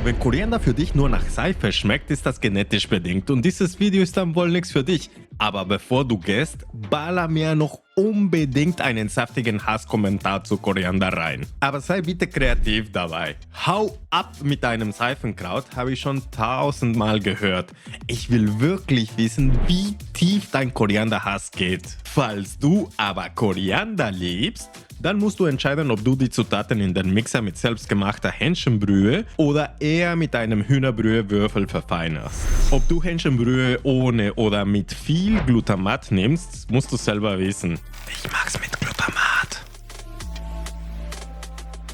Wenn Koriander für dich nur nach Seife schmeckt, ist das genetisch bedingt und dieses Video ist dann wohl nichts für dich. Aber bevor du gehst, baller mir noch unbedingt einen saftigen Hasskommentar zu Koriander rein. Aber sei bitte kreativ dabei. Hau ab mit deinem Seifenkraut, habe ich schon 1000-mal gehört. Ich will wirklich wissen, wie tief dein Korianderhass geht. Falls du aber Koriander liebst, dann musst du entscheiden, ob du die Zutaten in den Mixer mit selbstgemachter Hähnchenbrühe oder eher mit einem Hühnerbrühewürfel verfeinerst. Ob du Hähnchenbrühe ohne oder mit viel Glutamat nimmst, musst du selber wissen. Ich mag's mit Glutamat.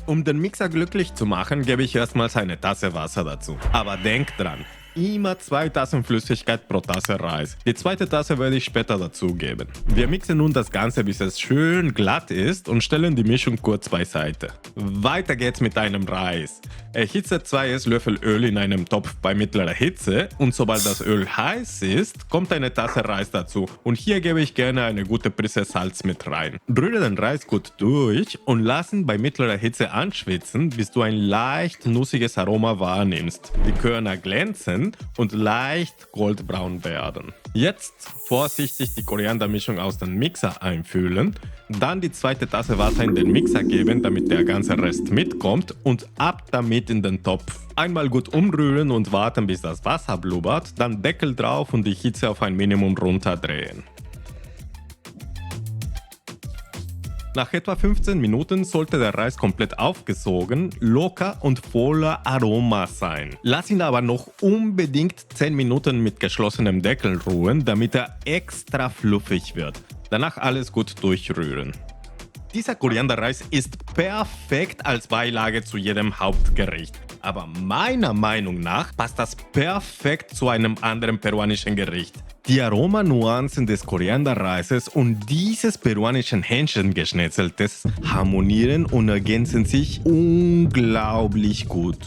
Um den Mixer glücklich zu machen, gebe ich erstmals eine Tasse Wasser dazu. Aber denk dran, immer 2 Tassen Flüssigkeit pro Tasse Reis. Die zweite Tasse werde ich später dazugeben. Wir mixen nun das Ganze, bis es schön glatt ist und stellen die Mischung kurz beiseite. Weiter geht's mit einem Reis. Erhitze 2 Esslöffel Öl in einem Topf bei mittlerer Hitze und sobald das Öl heiß ist, kommt eine Tasse Reis dazu und hier gebe ich gerne eine gute Prise Salz mit rein. Rühre den Reis gut durch und lass ihn bei mittlerer Hitze anschwitzen, bis du ein leicht nussiges Aroma wahrnimmst. Die Körner glänzen und leicht goldbraun werden. Jetzt vorsichtig die Koriandermischung aus dem Mixer einfüllen, dann die zweite Tasse Wasser in den Mixer geben, damit der ganze Rest mitkommt und ab damit in den Topf. Einmal gut umrühren und warten, bis das Wasser blubbert, dann Deckel drauf und die Hitze auf ein Minimum runterdrehen. Nach etwa 15 Minuten sollte der Reis komplett aufgesogen, locker und voller Aroma sein. Lass ihn aber noch unbedingt 10 Minuten mit geschlossenem Deckel ruhen, damit er extra fluffig wird. Danach alles gut durchrühren. Dieser Korianderreis ist perfekt als Beilage zu jedem Hauptgericht. Aber meiner Meinung nach passt das perfekt zu einem anderen peruanischen Gericht. Die Aromanuancen des Korianderreises und dieses peruanischen Hähnchengeschnetzeltes harmonieren und ergänzen sich unglaublich gut.